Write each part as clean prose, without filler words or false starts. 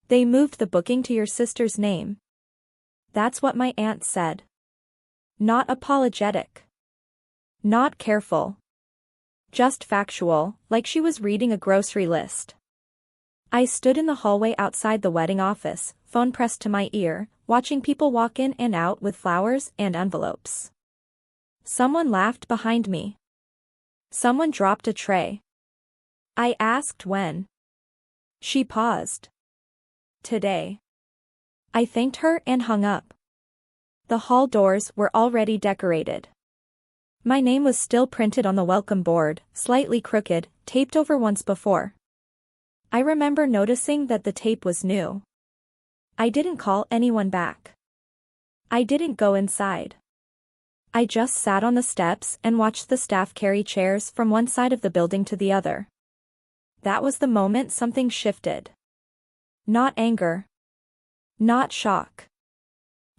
They moved the booking to your sister's name. That's what my aunt said. Not apologetic. Not careful. Just factual, like she was reading a grocery list. I stood in the hallway outside the wedding office, phone pressed to my ear, watching people walk in and out with flowers and envelopes. Someone laughed behind me. Someone dropped a tray. I asked when. She paused. Today. I thanked her and hung up. The hall doors were already decorated. My name was still printed on the welcome board, slightly crooked, taped over once before. I remember noticing that the tape was new. I didn't call anyone back. I didn't go inside. I just sat on the steps and watched the staff carry chairs from one side of the building to the other. That was the moment something shifted. Not anger. Not shock.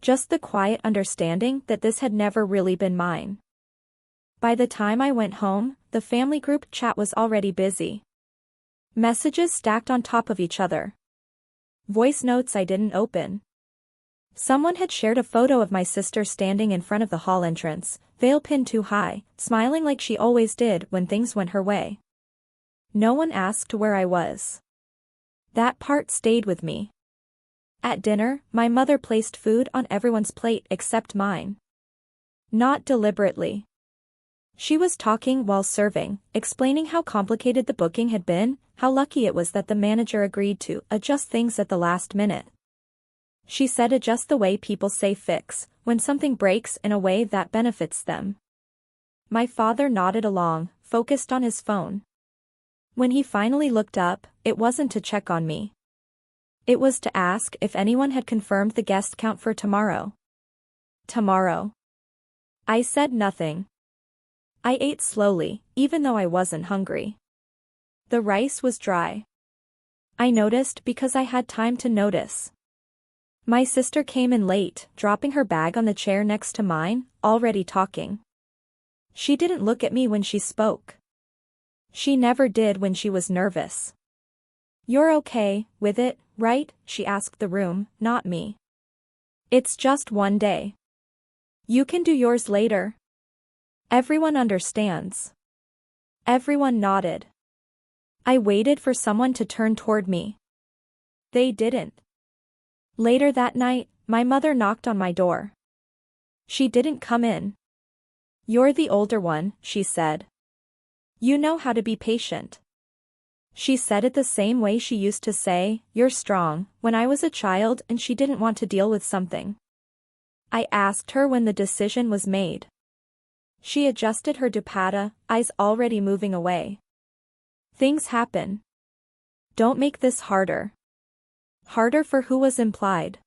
Just the quiet understanding that this had never really been mine. By the time I went home, the family group chat was already busy. Messages stacked on top of each other. Voice notes I didn't open. Someone had shared a photo of my sister standing in front of the hall entrance, veil pinned too high, smiling like she always did when things went her way. No one asked where I was. That part stayed with me. At dinner, my mother placed food on everyone's plate except mine. Not deliberately. She was talking while serving, explaining how complicated the booking had been, how lucky it was that the manager agreed to adjust things at the last minute. She said adjust the way people say fix, when something breaks in a way that benefits them. My father nodded along, focused on his phone. When he finally looked up, it wasn't to check on me. It was to ask if anyone had confirmed the guest count for tomorrow. Tomorrow. I said nothing. I ate slowly, even though I wasn't hungry. The rice was dry. I noticed because I had time to notice. My sister came in late, dropping her bag on the chair next to mine, already talking. She didn't look at me when she spoke. She never did when she was nervous. You're okay with it, right? She asked the room, not me. It's just one day. You can do yours later. Everyone understands. Everyone nodded. I waited for someone to turn toward me. They didn't. Later that night, my mother knocked on my door. She didn't come in. You're the older one, she said. You know how to be patient. She said it the same way she used to say, you're strong, when I was a child and she didn't want to deal with something. I asked her when the decision was made. She adjusted her dupatta, eyes already moving away. Things happen. Don't make this harder. Harder for who was implied.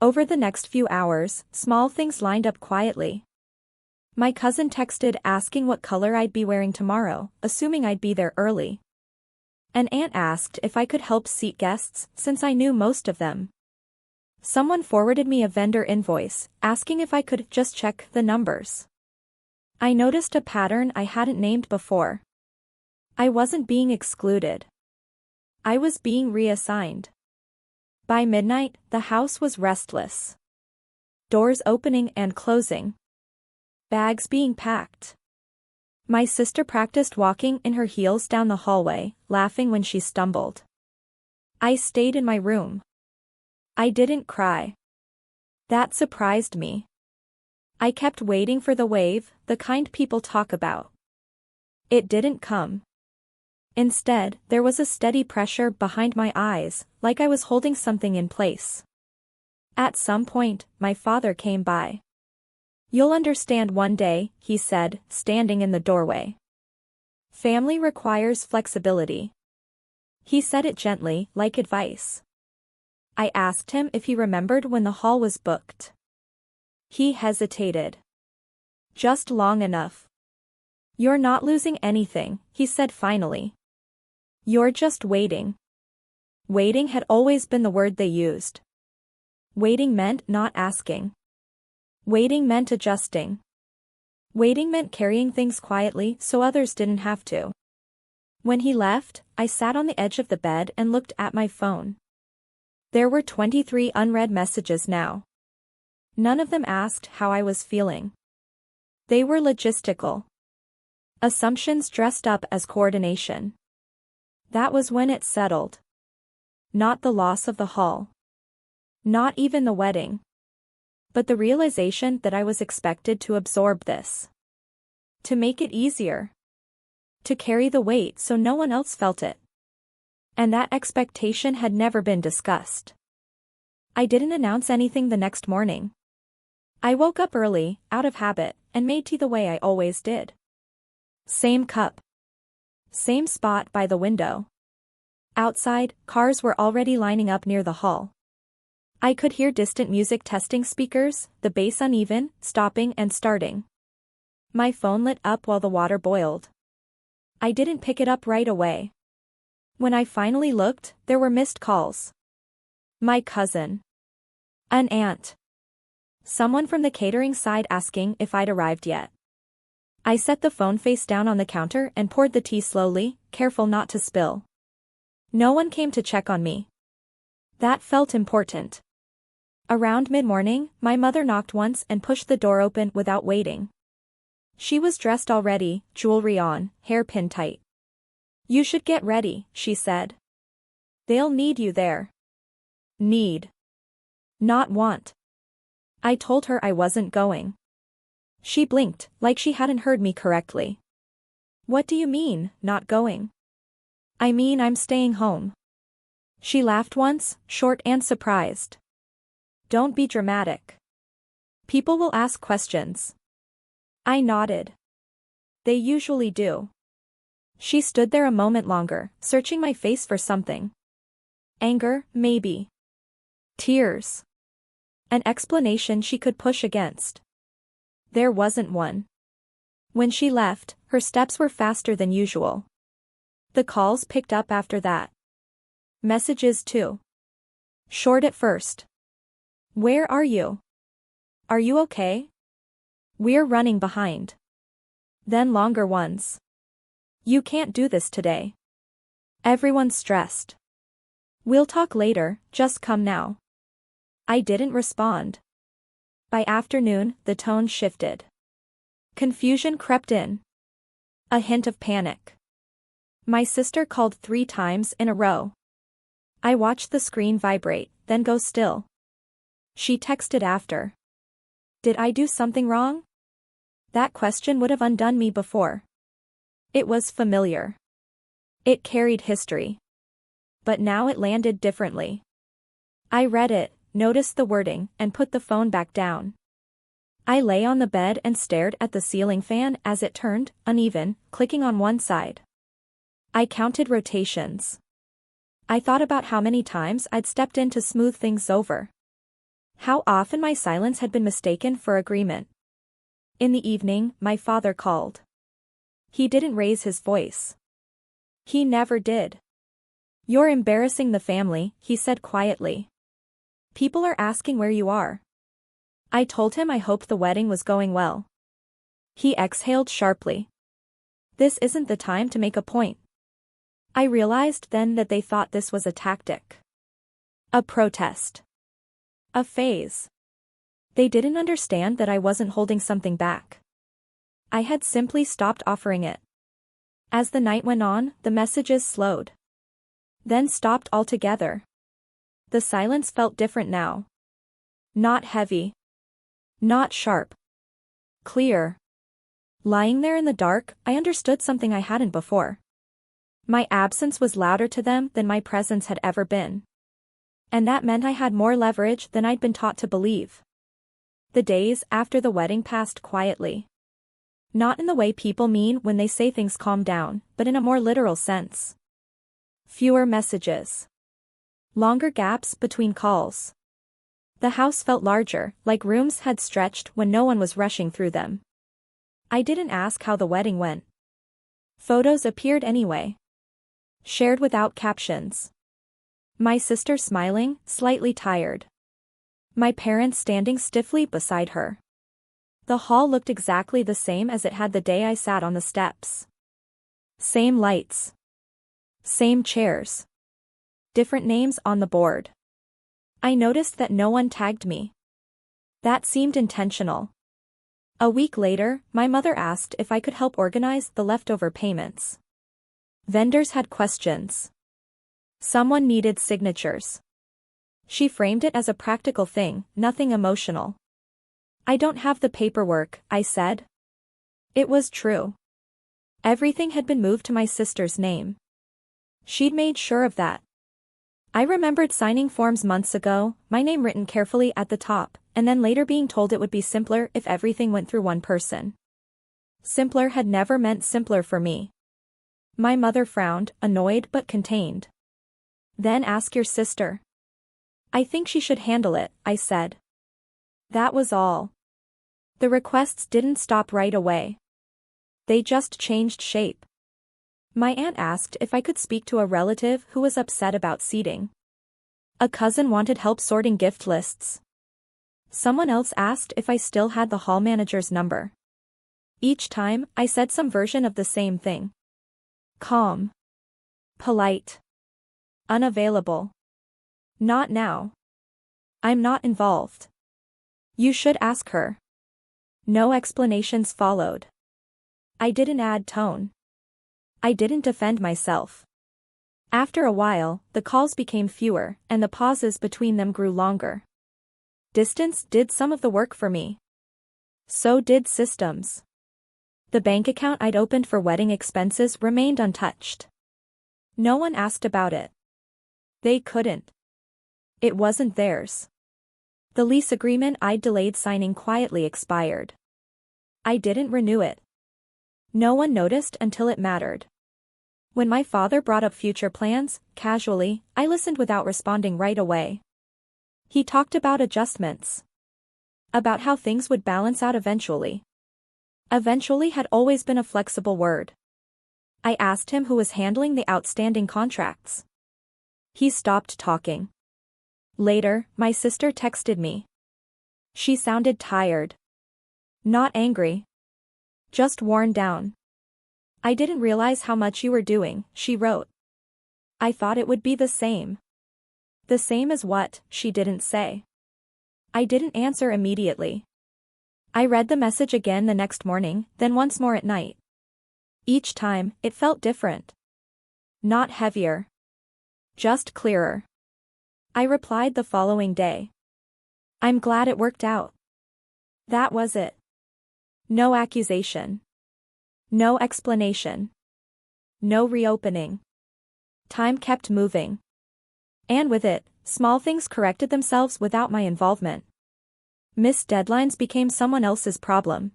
Over the next few hours, small things lined up quietly. My cousin texted asking what color I'd be wearing tomorrow, assuming I'd be there early. An aunt asked if I could help seat guests, since I knew most of them. Someone forwarded me a vendor invoice, asking if I could just check the numbers. I noticed a pattern I hadn't named before. I wasn't being excluded. I was being reassigned. By midnight, the house was restless. Doors opening and closing. Bags being packed. My sister practiced walking in her heels down the hallway, laughing when she stumbled. I stayed in my room. I didn't cry. That surprised me. I kept waiting for the wave, the kind people talk about. It didn't come. Instead, there was a steady pressure behind my eyes, like I was holding something in place. At some point, my father came by. You'll understand one day, he said, standing in the doorway. Family requires flexibility. He said it gently, like advice. I asked him if he remembered when the hall was booked. He hesitated. Just long enough. You're not losing anything, he said finally. You're just waiting. Waiting had always been the word they used. Waiting meant not asking. Waiting meant adjusting. Waiting meant carrying things quietly so others didn't have to. When he left, I sat on the edge of the bed and looked at my phone. There were 23 unread messages now. None of them asked how I was feeling. They were logistical. Assumptions dressed up as coordination. That was when it settled. Not the loss of the hall. Not even the wedding. But the realization that I was expected to absorb this. To make it easier. To carry the weight so no one else felt it. And that expectation had never been discussed. I didn't announce anything the next morning. I woke up early, out of habit, and made tea the way I always did. Same cup. Same spot by the window. Outside, cars were already lining up near the hall. I could hear distant music testing speakers, the bass uneven, stopping and starting. My phone lit up while the water boiled. I didn't pick it up right away. When I finally looked, there were missed calls. My cousin. An aunt. Someone from the catering side asking if I'd arrived yet. I set the phone face down on the counter and poured the tea slowly, careful not to spill. No one came to check on me. That felt important. Around mid-morning, my mother knocked once and pushed the door open without waiting. She was dressed already, jewelry on, hair pinned tight. "You should get ready," she said. "They'll need you there." Need. Not want. I told her I wasn't going. She blinked, like she hadn't heard me correctly. "What do you mean, not going?" "I mean I'm staying home." She laughed once, short and surprised. "Don't be dramatic. People will ask questions." I nodded. They usually do. She stood there a moment longer, searching my face for something. Anger, maybe. Tears. An explanation she could push against. There wasn't one. When she left, her steps were faster than usual. The calls picked up after that. Messages too. Short at first. "Where are you? Are you okay? We're running behind." Then longer ones. "You can't do this today. Everyone's stressed. We'll talk later, just come now." I didn't respond. By afternoon, the tone shifted. Confusion crept in. A hint of panic. My sister called 3 times in a row. I watched the screen vibrate, then go still. She texted after. Did I do something wrong? That question would have undone me before. It was familiar. It carried history. But now it landed differently. I read it, noticed the wording, and put the phone back down. I lay on the bed and stared at the ceiling fan as it turned, uneven, clicking on one side. I counted rotations. I thought about how many times I'd stepped in to smooth things over. How often my silence had been mistaken for agreement. In the evening, my father called. He didn't raise his voice. He never did. "You're embarrassing the family," he said quietly. "People are asking where you are." I told him I hoped the wedding was going well. He exhaled sharply. This isn't the time to make a point. I realized then that they thought this was a tactic. A protest. A phase. They didn't understand that I wasn't holding something back. I had simply stopped offering it. As the night went on, the messages slowed. Then stopped altogether. The silence felt different now. Not heavy. Not sharp. Clear. Lying there in the dark, I understood something I hadn't before. My absence was louder to them than my presence had ever been. And that meant I had more leverage than I'd been taught to believe. The days after the wedding passed quietly. Not in the way people mean when they say things calm down, but in a more literal sense. Fewer messages. Longer gaps between calls. The house felt larger, like rooms had stretched when no one was rushing through them. I didn't ask how the wedding went. Photos appeared anyway. Shared without captions. My sister smiling, slightly tired. My parents standing stiffly beside her. The hall looked exactly the same as it had the day I sat on the steps. Same lights. Same chairs. Different names on the board. I noticed that no one tagged me. That seemed intentional. A week later, my mother asked if I could help organize the leftover payments. Vendors had questions. Someone needed signatures. She framed it as a practical thing, nothing emotional. I don't have the paperwork, I said. It was true. Everything had been moved to my sister's name. She'd made sure of that. I remembered signing forms months ago, my name written carefully at the top, and then later being told it would be simpler if everything went through one person. Simpler had never meant simpler for me. My mother frowned, annoyed but contained. Then ask your sister. I think she should handle it, I said. That was all. The requests didn't stop right away. They just changed shape. My aunt asked if I could speak to a relative who was upset about seating. A cousin wanted help sorting gift lists. Someone else asked if I still had the hall manager's number. Each time, I said some version of the same thing. Calm. Polite. Unavailable. Not now. I'm not involved. You should ask her. No explanations followed. I didn't add tone. I didn't defend myself. After a while, the calls became fewer, and the pauses between them grew longer. Distance did some of the work for me. So did systems. The bank account I'd opened for wedding expenses remained untouched. No one asked about it. They couldn't. It wasn't theirs. The lease agreement I'd delayed signing quietly expired. I didn't renew it. No one noticed until it mattered. When my father brought up future plans, casually, I listened without responding right away. He talked about adjustments. About how things would balance out eventually. Eventually had always been a flexible word. I asked him who was handling the outstanding contracts. He stopped talking. Later, my sister texted me. She sounded tired. Not angry. Just worn down. I didn't realize how much you were doing, she wrote. I thought it would be the same. The same as what, she didn't say. I didn't answer immediately. I read the message again the next morning, then once more at night. Each time, it felt different. Not heavier. Just clearer. I replied the following day. I'm glad it worked out. That was it. No accusation. No explanation. No reopening. Time kept moving. And with it, small things corrected themselves without my involvement. Missed deadlines became someone else's problem.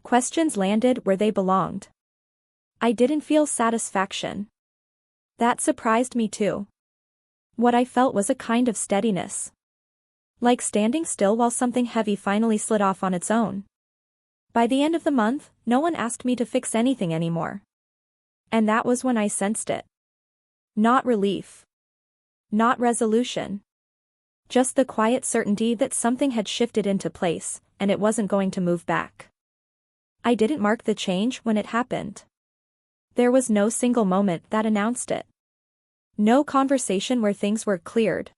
Questions landed where they belonged. I didn't feel satisfaction. That surprised me too. What I felt was a kind of steadiness. Like standing still while something heavy finally slid off on its own. By the end of the month, no one asked me to fix anything anymore. And that was when I sensed it. Not relief. Not resolution. Just the quiet certainty that something had shifted into place, and it wasn't going to move back. I didn't mark the change when it happened. There was no single moment that announced it. No conversation where things were cleared.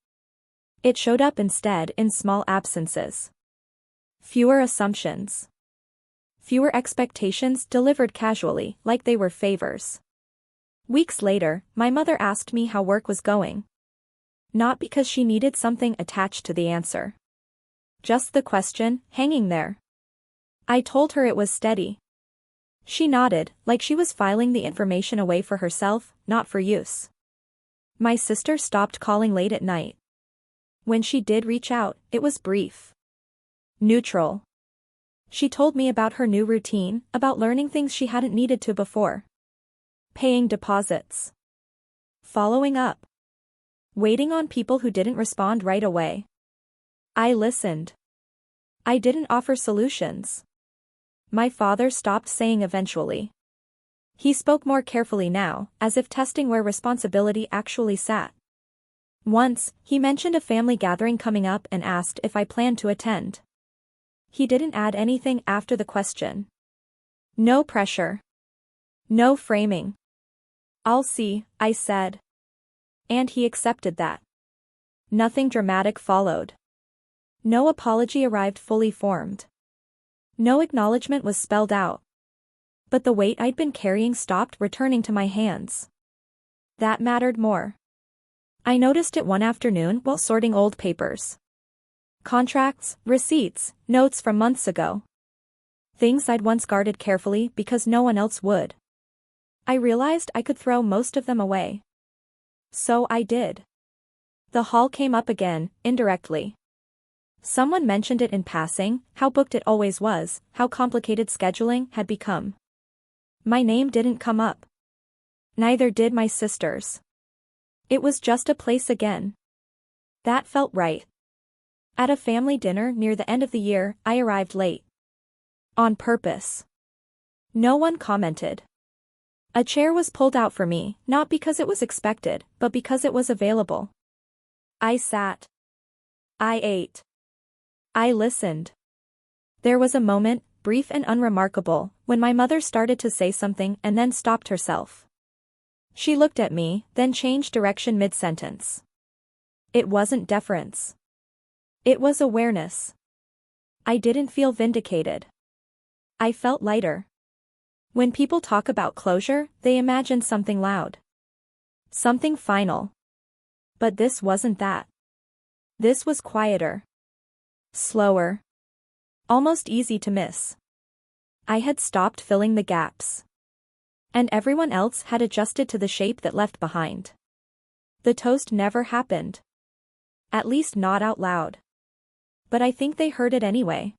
It showed up instead in small absences. Fewer assumptions. Fewer expectations delivered casually, like they were favors. Weeks later, my mother asked me how work was going. Not because she needed something attached to the answer. Just the question, hanging there. I told her it was steady. She nodded, like she was filing the information away for herself, not for use. My sister stopped calling late at night. When she did reach out, it was brief. Neutral. She told me about her new routine, about learning things she hadn't needed to before. Paying deposits. Following up. Waiting on people who didn't respond right away. I listened. I didn't offer solutions. My father stopped saying eventually. He spoke more carefully now, as if testing where responsibility actually sat. Once, he mentioned a family gathering coming up and asked if I planned to attend. He didn't add anything after the question. No pressure. No framing. I'll see, I said. And he accepted that. Nothing dramatic followed. No apology arrived fully formed. No acknowledgement was spelled out. But the weight I'd been carrying stopped returning to my hands. That mattered more. I noticed it one afternoon while sorting old papers. Contracts, receipts, notes from months ago. Things I'd once guarded carefully because no one else would. I realized I could throw most of them away. So I did. The haul came up again, indirectly. Someone mentioned it in passing, how booked it always was, how complicated scheduling had become. My name didn't come up. Neither did my sister's. It was just a place again. That felt right. At a family dinner near the end of the year, I arrived late. On purpose. No one commented. A chair was pulled out for me, not because it was expected, but because it was available. I sat. I ate. I listened. There was a moment, brief and unremarkable, when my mother started to say something and then stopped herself. She looked at me, then changed direction mid-sentence. It wasn't deference. It was awareness. I didn't feel vindicated. I felt lighter. When people talk about closure, they imagine something loud. Something final. But this wasn't that. This was quieter. Slower. Almost easy to miss. I had stopped filling the gaps. And everyone else had adjusted to the shape that left behind. The toast never happened. At least not out loud. But I think they heard it anyway.